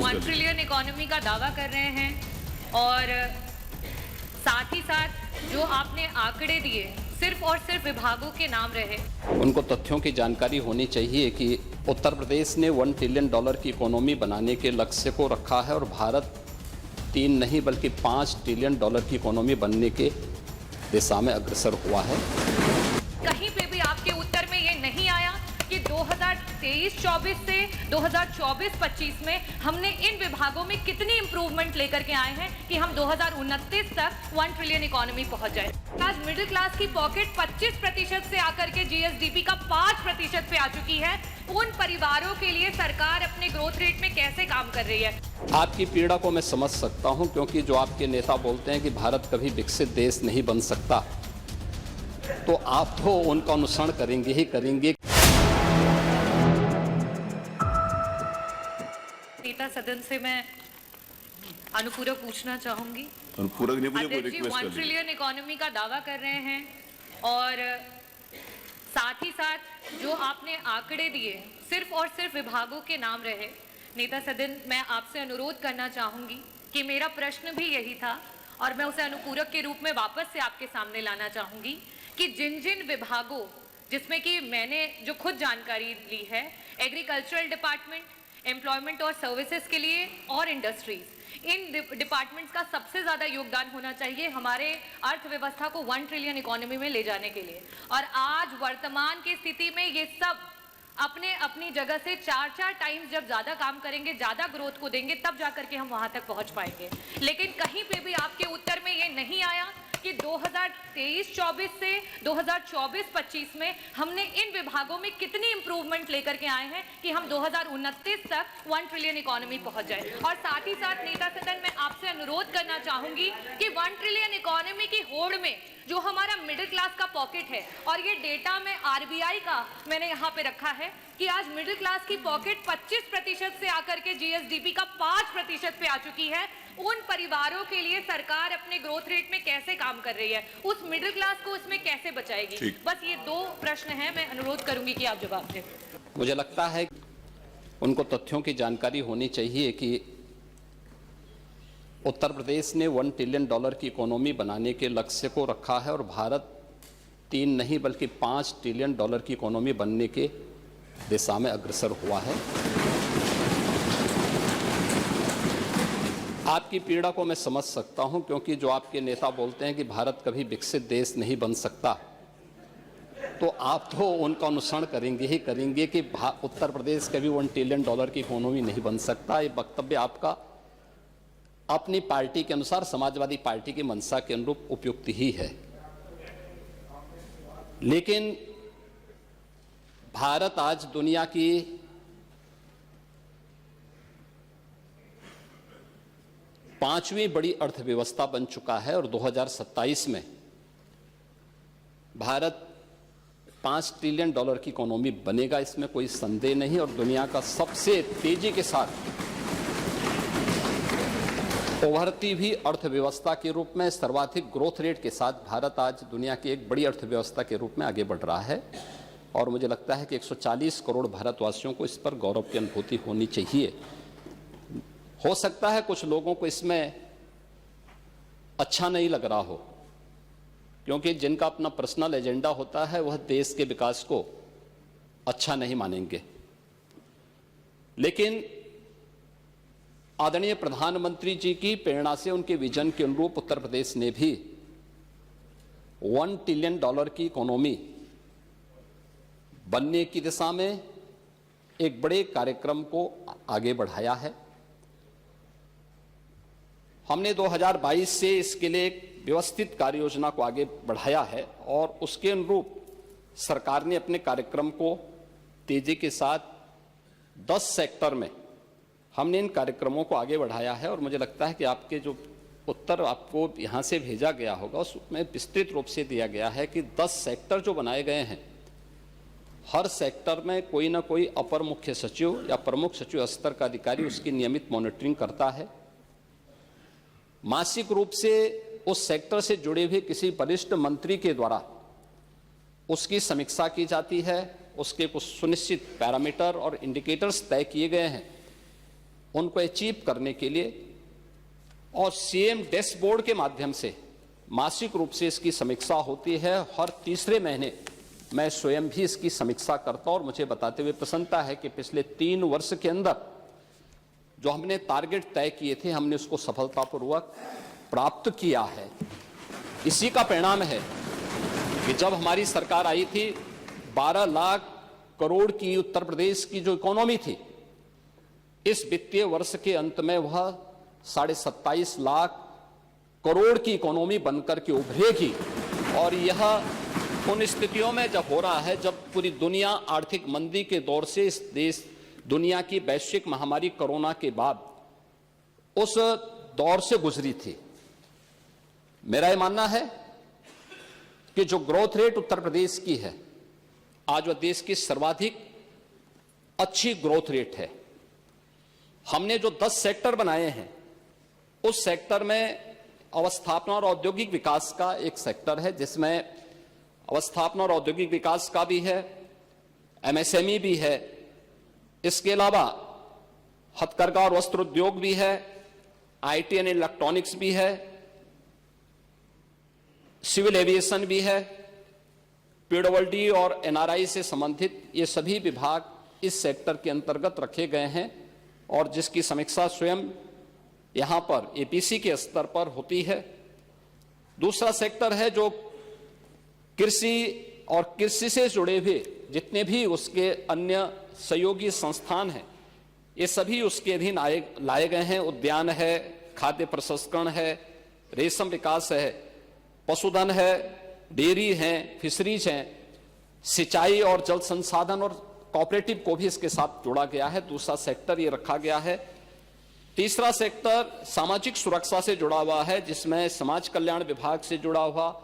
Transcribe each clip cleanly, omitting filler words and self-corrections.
1 trillion economy का दावा कर रहे हैं और साथ ही साथ जो आपने आंकड़े दिए सिर्फ और सिर्फ विभागों के नाम रहे। उनको तथ्यों की जानकारी होनी चाहिए कि उत्तर प्रदेश ने $1 ट्रिलियन की इकोनॉमी बनाने के लक्ष्य को रखा है और भारत 3 नहीं बल्कि $5 ट्रिलियन की इकोनॉमी बनने के दिशा में अग्रसर हुआ है। कहीं पे भी आपके उत्तर में ये नहीं आया कि 2023-24 से 2024-25 में हमने इन विभागों में कितनी इंप्रूवमेंट लेकर के आए हैं कि हम 2029 तक 1 ट्रिलियन इकोनॉमी पहुंच जाए। आज मिडिल क्लास की पॉकेट 25% से आकर के जीएसडीपी का 5% पे आ चुकी है। उन परिवारों के लिए सरकार अपने ग्रोथ रेट में कैसे काम कर रही है? आपकी पीड़ा को मैं समझ सकता हूं, क्योंकि जो आपके नेता बोलते हैं कि भारत कभी विकसित देश नहीं बन सकता, तो आप तो उनका अनुसरण करेंगे ही करेंगे। नेता सदन से मैं अनुपूरक पूछना चाहूंगी। अनुपूरक नहीं, मुझे कोई अध्यक्ष जी रिक्वेस्ट 1 ट्रिलियन इकोनॉमी का दावा कर रहे हैं और साथ ही साथ जो आपने आंकड़े दिए सिर्फ और सिर्फ विभागों के नाम रहे। नेता सदन, मैं आपसे अनुरोध करना चाहूंगी कि मेरा प्रश्न भी यही था और मैं उसे अनुपूरक के रूप में वापस से आपके सामने लाना चाहूंगी कि जिन जिन विभागों, जिसमें कि मैंने जो खुद जानकारी ली है, एग्रीकल्चरल डिपार्टमेंट, एम्प्लॉयमेंट और सर्विसेज के लिए और इंडस्ट्रीज, इन डिपार्टमेंट्स का सबसे ज़्यादा योगदान होना चाहिए हमारे अर्थव्यवस्था को 1 ट्रिलियन इकोनॉमी में ले जाने के लिए। और आज वर्तमान की स्थिति में ये सब अपने अपनी जगह से 4-4 टाइम्स जब ज़्यादा काम करेंगे, ज़्यादा ग्रोथ को देंगे, तब जा करके हम वहाँ तक पहुँच पाएंगे। लेकिन कहीं पे भी आपके उत्तर में ये नहीं आया कि 2023-24 से 2024-25 में हमने इन विभागों में कितनी इंप्रूवमेंट लेकर के आए हैं कि हम 2029 तक 1 ट्रिलियन इकोनॉमी पहुंच जाए। और साथ ही साथ नेता सदन, मैं आपसे अनुरोध करना चाहूंगी कि 1 ट्रिलियन इकोनॉमी की होड़ में जो हमारा मिडिल क्लास का पॉकेट है, और ये डेटा में आरबीआई का मैंने यहाँ पे रखा है कि आज मिडिल क्लास की पॉकेट 25% से आकर के जीएसडीपी का 5% पे आ चुकी है। उन परिवारों के लिए सरकार अपने ग्रोथ रेट में कैसे काम कर रही है? उस मिडिल क्लास को इसमें कैसे बचाएगी? बस ये 2 प्रश्न हैं, मैं अनुरोध करूंगी कि आप जवाब दें। मुझे लगता है उनको तथ्यों की जानकारी होनी चाहिए कि उत्तर प्रदेश ने $1 ट्रिलियन की इकोनॉमी बनाने के लक्ष्य को रखा है और भारत 3 नहीं बल्कि $5 ट्रिलियन की इकोनॉमी बनने के दिशा में अग्रसर हुआ है। आपकी पीड़ा को मैं समझ सकता हूं, क्योंकि जो आपके नेता बोलते हैं कि भारत कभी विकसित देश नहीं बन सकता, तो आप तो उनका अनुसरण करेंगे ही करेंगे कि उत्तर प्रदेश कभी $1 ट्रिलियन की इकोनॉमी नहीं बन सकता। ये वक्तव्य आपका अपनी पार्टी के अनुसार, समाजवादी पार्टी की मंशा के अनुरूप उपयुक्त ही है। लेकिन भारत आज दुनिया की 5वीं बड़ी अर्थव्यवस्था बन चुका है और 2027 में भारत $5 ट्रिलियन की इकोनॉमी बनेगा, इसमें कोई संदेह नहीं। और दुनिया का सबसे तेजी के साथ उभरती हुई अर्थव्यवस्था के रूप में, सर्वाधिक ग्रोथ रेट के साथ भारत आज दुनिया की एक बड़ी अर्थव्यवस्था के रूप में आगे बढ़ रहा है। और मुझे लगता है कि 140 करोड़ भारतवासियों को इस पर गौरव की अनुभूति होनी चाहिए। हो सकता है कुछ लोगों को इसमें अच्छा नहीं लग रहा हो, क्योंकि जिनका अपना पर्सनल एजेंडा होता है वह देश के विकास को अच्छा नहीं मानेंगे। लेकिन आदरणीय प्रधानमंत्री जी की प्रेरणा से, उनके विजन के अनुरूप उत्तर प्रदेश ने भी $1 ट्रिलियन की इकोनॉमी बनने की दिशा में एक बड़े कार्यक्रम को आगे बढ़ाया है। हमने 2022 से इसके लिए एक व्यवस्थित कार्य योजना को आगे बढ़ाया है और उसके अनुरूप सरकार ने अपने कार्यक्रम को तेजी के साथ 10 सेक्टर में हमने इन कार्यक्रमों को आगे बढ़ाया है। और मुझे लगता है कि आपके जो उत्तर आपको यहाँ से भेजा गया होगा उसमें विस्तृत रूप से दिया गया है कि 10 सेक्टर जो बनाए गए हैं, हर सेक्टर में कोई ना कोई अपर मुख्य सचिव या प्रमुख सचिव स्तर का अधिकारी उसकी नियमित मॉनिटरिंग करता है। मासिक रूप से उस सेक्टर से जुड़े हुए किसी वरिष्ठ मंत्री के द्वारा उसकी समीक्षा की जाती है। उसके कुछ सुनिश्चित पैरामीटर और इंडिकेटर्स तय किए गए हैं उनको अचीव करने के लिए और सीएम डैशबोर्ड के माध्यम से मासिक रूप से इसकी समीक्षा होती है। हर तीसरे महीने मैं स्वयं भी इसकी समीक्षा करता हूं और मुझे बताते हुए प्रसन्नता है कि पिछले 3 वर्ष के अंदर जो हमने टारगेट तय किए थे, हमने उसको सफलतापूर्वक प्राप्त किया है। इसी का परिणाम है कि जब हमारी सरकार आई थी, 12 लाख करोड़ की उत्तर प्रदेश की जो इकोनॉमी थी, इस वित्तीय वर्ष के अंत में वह 27.5 लाख करोड़ की इकोनॉमी बनकर के उभरेगी। और यह उन स्थितियों में जब हो रहा है जब पूरी दुनिया आर्थिक मंदी के दौर से इस देश दुनिया की वैश्विक महामारी कोरोना के बाद उस दौर से गुजरी थी। मेरा यह मानना है कि जो ग्रोथ रेट उत्तर प्रदेश की है, आज वह देश की सर्वाधिक अच्छी ग्रोथ रेट है। हमने जो 10 सेक्टर बनाए हैं, उस सेक्टर में अवस्थापना और औद्योगिक विकास का एक सेक्टर है, जिसमें अवस्थापना और औद्योगिक विकास का भी है, एमएसएमई भी है, इसके अलावा हथकरघा और वस्त्र उद्योग भी है, आईटी एंड इलेक्ट्रॉनिक्स भी है, सिविल एविएशन भी है, पीडब्ल्यूडी और एनआरआई से संबंधित ये सभी विभाग इस सेक्टर के अंतर्गत रखे गए हैं और जिसकी समीक्षा स्वयं यहां पर एपीसी के स्तर पर होती है। दूसरा सेक्टर है जो कृषि और कृषि से जुड़े हुए जितने भी उसके अन्य सहयोगी संस्थान हैं, ये सभी उसके अधीन लाए गए हैं। उद्यान है, खाद्य प्रसंस्करण है, रेशम विकास है, पशुधन है, डेयरी है, फिशरीज हैं, सिंचाई और जल संसाधन और कोऑपरेटिव को भी इसके साथ जोड़ा गया है। दूसरा सेक्टर ये रखा गया है। तीसरा सेक्टर सामाजिक सुरक्षा से जुड़ा हुआ है, जिसमें समाज कल्याण विभाग से जुड़ा हुआ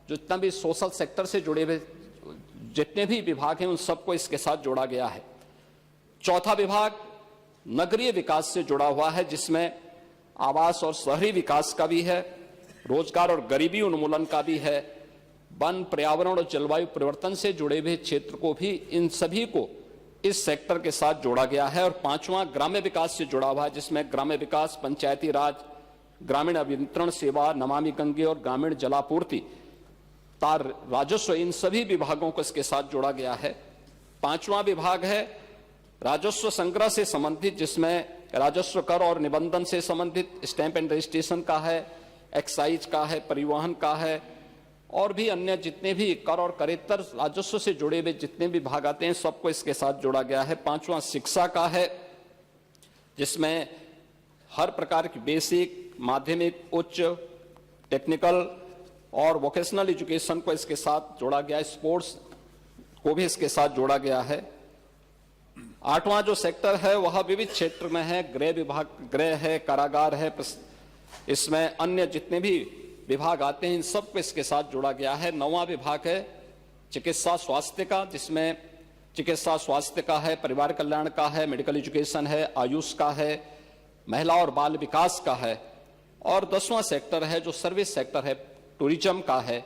जितना भी सोशल सेक्टर से जुड़े हुए जितने भी विभाग हैं, उन सबको इसके साथ जोड़ा गया है। चौथा विभाग नगरीय विकास से जुड़ा हुआ है, जिसमें आवास और शहरी विकास का भी है, रोजगार और गरीबी उन्मूलन का भी है, वन, पर्यावरण और जलवायु परिवर्तन से जुड़े हुए क्षेत्र को भी, इन सभी को इस सेक्टर के साथ जोड़ा गया है। और पांचवां ग्राम्य विकास से जुड़ा हुआ है, जिसमें ग्राम्य विकास, पंचायती राज, ग्रामीण अभियंत्रण सेवा, नमामि गंगे और ग्रामीण जलापूर्ति, तार राजस्व, इन सभी विभागों को इसके साथ जोड़ा गया है। पांचवां विभाग है राजस्व संग्रह से संबंधित, जिसमें राजस्व कर और निबंधन से संबंधित स्टैंप एंड रजिस्ट्रेशन का है, एक्साइज का है, परिवहन का है और भी अन्य जितने भी कर और करेतर राजस्व से जुड़े हुए जितने भी विभाग आते हैं, सबको इसके साथ जोड़ा गया है। पांचवां शिक्षा का है, जिसमें हर प्रकार की बेसिक, माध्यमिक, उच्च, टेक्निकल और वोकेशनल एजुकेशन को इसके साथ जोड़ा गया है। स्पोर्ट्स को भी इसके साथ जोड़ा गया है। आठवां जो सेक्टर है वह विविध क्षेत्र में है, गृह विभाग, गृह है, कारागार है, इसमें अन्य जितने भी विभाग आते हैं इन सबको इसके साथ जोड़ा गया है। नौवां विभाग है चिकित्सा स्वास्थ्य का, जिसमें चिकित्सा स्वास्थ्य का है, परिवार कल्याण का है, मेडिकल एजुकेशन है, आयुष का है, महिला और बाल विकास का है। और 10वां सेक्टर है जो सर्विस सेक्टर है, टूरिज्म का है।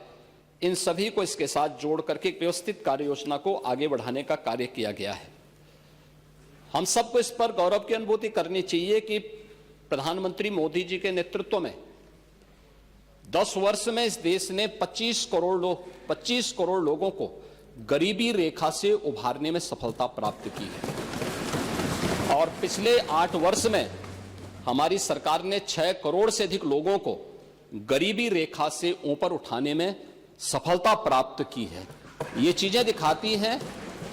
इन सभी को इसके साथ जोड़ करके एक व्यवस्थित कार्य योजना को आगे बढ़ाने का कार्य किया गया है। हम सबको इस पर गौरव की अनुभूति करनी चाहिए कि प्रधानमंत्री मोदी जी के नेतृत्व में 10 वर्ष में इस देश ने 25 करोड़ लोगों को गरीबी रेखा से उभारने में सफलता प्राप्त की है। और पिछले 8 वर्ष में हमारी सरकार ने 6 करोड़ से अधिक लोगों को गरीबी रेखा से ऊपर उठाने में सफलता प्राप्त की है। ये चीजें दिखाती हैं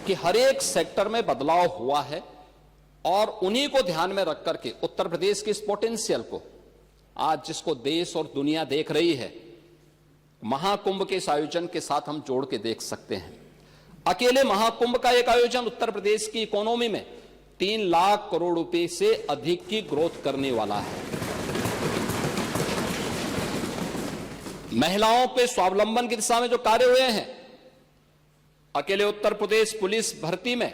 कि हर एक सेक्टर में बदलाव हुआ है और उन्हीं को ध्यान में रख करके उत्तर प्रदेश के इस पोटेंशियल को आज जिसको देश और दुनिया देख रही है, महाकुंभ के इस आयोजन के साथ हम जोड़ के देख सकते हैं। अकेले महाकुंभ का एक आयोजन उत्तर प्रदेश की इकोनॉमी में 3 लाख करोड़ रुपए से अधिक की ग्रोथ करने वाला है। महिलाओं के स्वावलंबन की दिशा में जो कार्य हुए हैं, अकेले उत्तर प्रदेश पुलिस भर्ती में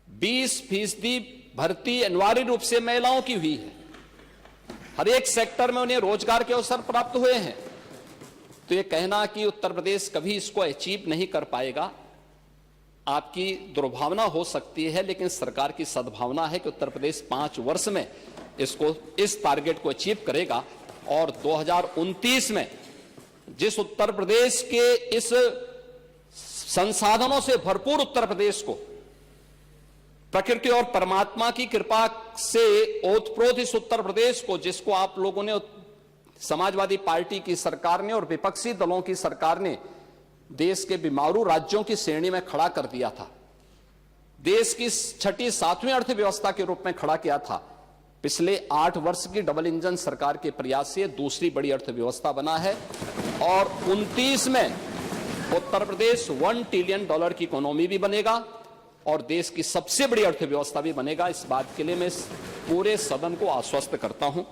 20% भर्ती अनिवार्य रूप से महिलाओं की हुई है। हर एक सेक्टर में उन्हें रोजगार के अवसर प्राप्त हुए हैं। तो यह कहना कि उत्तर प्रदेश कभी इसको अचीव नहीं कर पाएगा, आपकी दुर्भावना हो सकती है, लेकिन सरकार की सद्भावना है कि उत्तर प्रदेश 5 वर्ष में इस टारगेट को अचीव करेगा और 2029 में जिस उत्तर प्रदेश के इस संसाधनों से भरपूर उत्तर प्रदेश को प्रकृति और परमात्मा की कृपा से ओतप्रोत इस उत्तर प्रदेश को, जिसको आप लोगों ने, समाजवादी पार्टी की सरकार ने और विपक्षी दलों की सरकार ने देश के बीमारू राज्यों की श्रेणी में खड़ा कर दिया था, देश की 6ठी 7वीं अर्थव्यवस्था के रूप में खड़ा किया था, पिछले 8 वर्ष की डबल इंजन सरकार के प्रयास से दूसरी बड़ी अर्थव्यवस्था बना है और 29 में उत्तर प्रदेश $1 ट्रिलियन की इकोनॉमी भी बनेगा और देश की सबसे बड़ी अर्थव्यवस्था भी बनेगा। इस बात के लिए मैं पूरे सदन को आश्वस्त करता हूं।